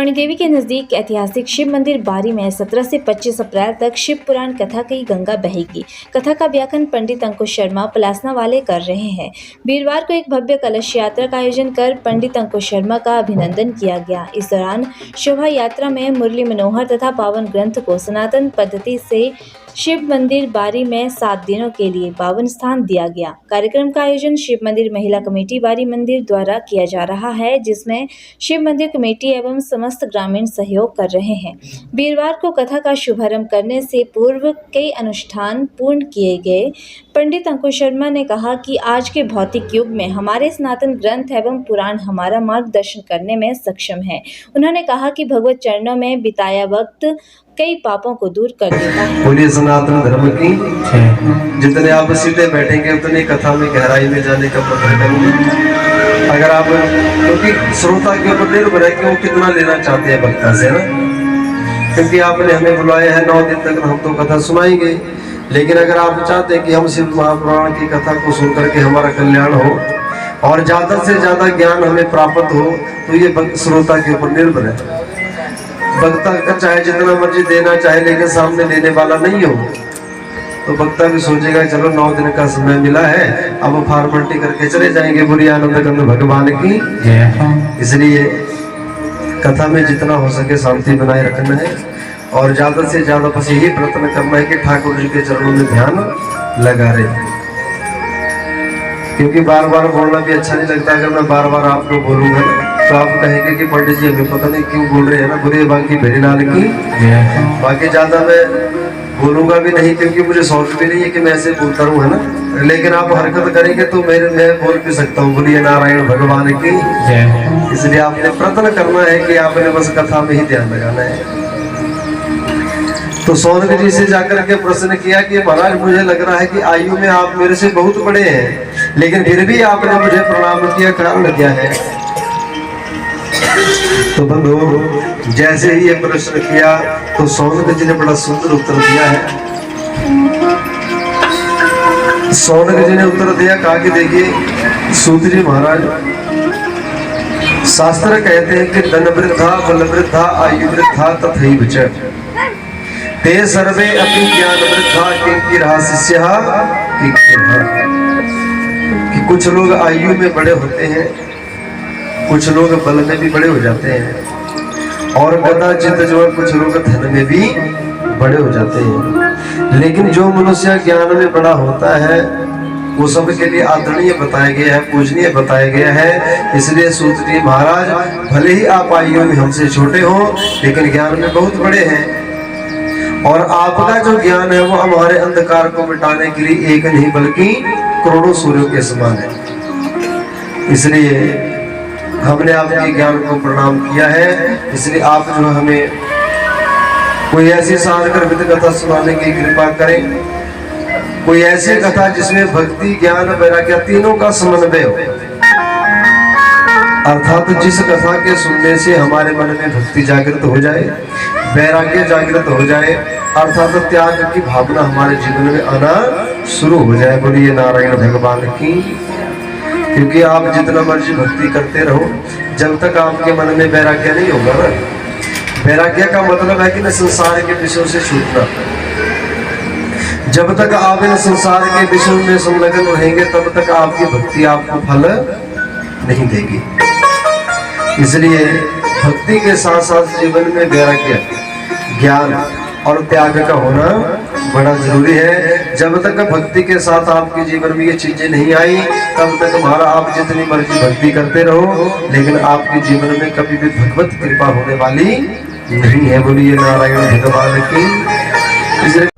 टौणी देवी के नज़दीक ऐतिहासिक शिव मंदिर बारी में 17 से 25 अप्रैल तक शिव पुराण कथा की गंगा बहेगी। कथा का व्याख्यान पंडित अंकुश शर्मा पलासना वाले कर रहे हैं। वीरवार को एक भव्य कलश यात्रा का आयोजन कर पंडित अंकुश शर्मा का अभिनंदन किया गया। इस दौरान शोभा यात्रा में मुरली मनोहर तथा पावन ग्रंथ को सनातन पद्धति से शिव मंदिर बारी में 7 दिनों के लिए पावन स्थान दिया गया। कार्यक्रम का आयोजन शिव मंदिर महिला कमेटी बारी मंदिर द्वारा किया जा रहा है, जिसमें शिव मंदिर कमेटी एवं समस्त ग्रामीण सहयोग कर रहे हैं। वीरवार को कथा का शुभारंभ करने से पूर्व कई अनुष्ठान पूर्ण किए गए। पंडित अंकुश शर्मा ने कहा कि आज के भौतिक युग में हमारे सनातन ग्रंथ एवं पुराण हमारा मार्गदर्शन करने में सक्षम है। उन्होंने कहा कि भगवत चरणों में बिताया वक्त कई पापों को दूर कर देता है। बोलिए सनातन धर्म की। जितने आप सीधे बैठेंगे उतनी कथा में गहराई में जाने का प्रयत्न करेंगे। अगर आप, क्योंकि श्रोता के ऊपर निर्भर है कि वो कितना लेना चाहते हैं वक्ता से, ना, क्योंकि आपने हमें बुलाया है 9 दिन तक हम तो कथा सुनाएंगे, लेकिन अगर आप चाहते हैं कि हम शिव महापुराण की कथा को सुन करके हमारा कल्याण हो और ज्यादा से ज्यादा ज्ञान हमें प्राप्त हो, तो ये श्रोता के ऊपर निर्भर है। वक्ता का चाहे जितना मर्जी देना चाहे, लेकिन सामने देने वाला नहीं हो तो वक्ता भी सोचेगा चलो 9 दिन का समय मिला है, अब फॉर्मेलिटी करके चले जाएंगे। बुरी आनंद कंद भगवान की। इसलिए कथा में जितना हो सके शांति बनाए रखना है और ज्यादा से ज्यादा बस यही प्रयत्न करना है कि ठाकुर जी के चरणों में ध्यान लगा रहे, क्योंकि बार बार बोलना भी अच्छा नहीं लगता। अगर मैं बार बार आपको बोलूंगा तो आप कहेंगे कि पंडित जी हमें पता नहीं क्यों बोल रहे हैं ना, बुरे बाकी भेरी लाल की। बाकी ज्यादा मैं बोलूंगा भी नहीं, क्योंकि मुझे शौक भी नहीं है कि मैं ऐसे बोलता रहूं, है ना। लेकिन आप हरकत करेंगे तो मैं बोल भी सकता हूँ। बोलिए नारायण भगवान की। इसलिए आपने प्रयत्न करना है कि आपने बस कथा में ही ध्यान लगाना है। तो सोनक जी से जाकर के प्रश्न किया कि महाराज मुझे लग रहा है कि आयु में आप मेरे से बहुत बड़े हैं, लेकिन फिर भी आपने मुझे प्रणाम किया, कारण क्या है? तो बंधु जैसे ही ये प्रश्न किया तो सोनक जी ने बड़ा सुंदर उत्तर दिया है। सोनक जी ने उत्तर दिया, कहा कि देखिए सूत जी महाराज, शास्त्र कहते हैं कि धन वृद्धा बल वृद्धा आयु वृद्धा तथैव च ते सर्वे अपि ज्ञान वृद्धा किंकिरः शिष्यः किंकिरः। कि कुछ लोग आयु में बड़े होते हैं, कुछ लोग बल में भी बड़े हो जाते हैं और कदाचित जो है कुछ लोग धन में भी बड़े हो जाते हैं। लेकिन जो मनुष्य ज्ञान में बड़ा होता है वो सबके लिए आदरणीय बताया गया है, पूजनीय बताया गया है। इसलिए सूत जी महाराज, भले ही आप आयु में हमसे छोटे हो लेकिन ज्ञान में बहुत बड़े हैं, और आपका जो ज्ञान है वो हमारे अंधकार को मिटाने के लिए एक नहीं बल्कि करोड़ों सूर्यों के समान है। इसलिए हमने आपके ज्ञान को प्रणाम किया है। इसलिए आप जो हमें कोई ऐसी साधकर कथा सुनाने की कृपा करें, कोई ऐसी कथा जिसमें भक्ति ज्ञान वैराग्य तीनों का समन्वय हो, अर्थात जिस कथा के सुनने से हमारे मन में भक्ति जागृत हो जाए, वैराग्य जागृत हो जाए, अर्थात त्याग की भावना हमारे जीवन में आना शुरू हो जाए। बोलिए नारायण भगवान की। क्योंकि आप जितना मर्जी भक्ति करते रहो, जब तक आपके मन में वैराग्य नहीं होगा ना, वैराग्य का मतलब है कि न संसार के विषयों से छूटना। जब तक आप इन संसार के विषयों में संलग्न रहेंगे तब तक आपकी भक्ति आपको फल नहीं देगी। इसलिए भक्ति के साथ साथ जीवन में वैराग्य, ज्ञान और त्याग का होना बड़ा जरूरी है। जब तक भक्ति के साथ आपके जीवन में ये चीजें नहीं आई तब तक हमारा आप जितनी मर्जी भक्ति करते रहो, लेकिन आपके जीवन में कभी भी भगवत कृपा होने वाली नहीं है। बोलिए नारायण भगवान की। इसलिए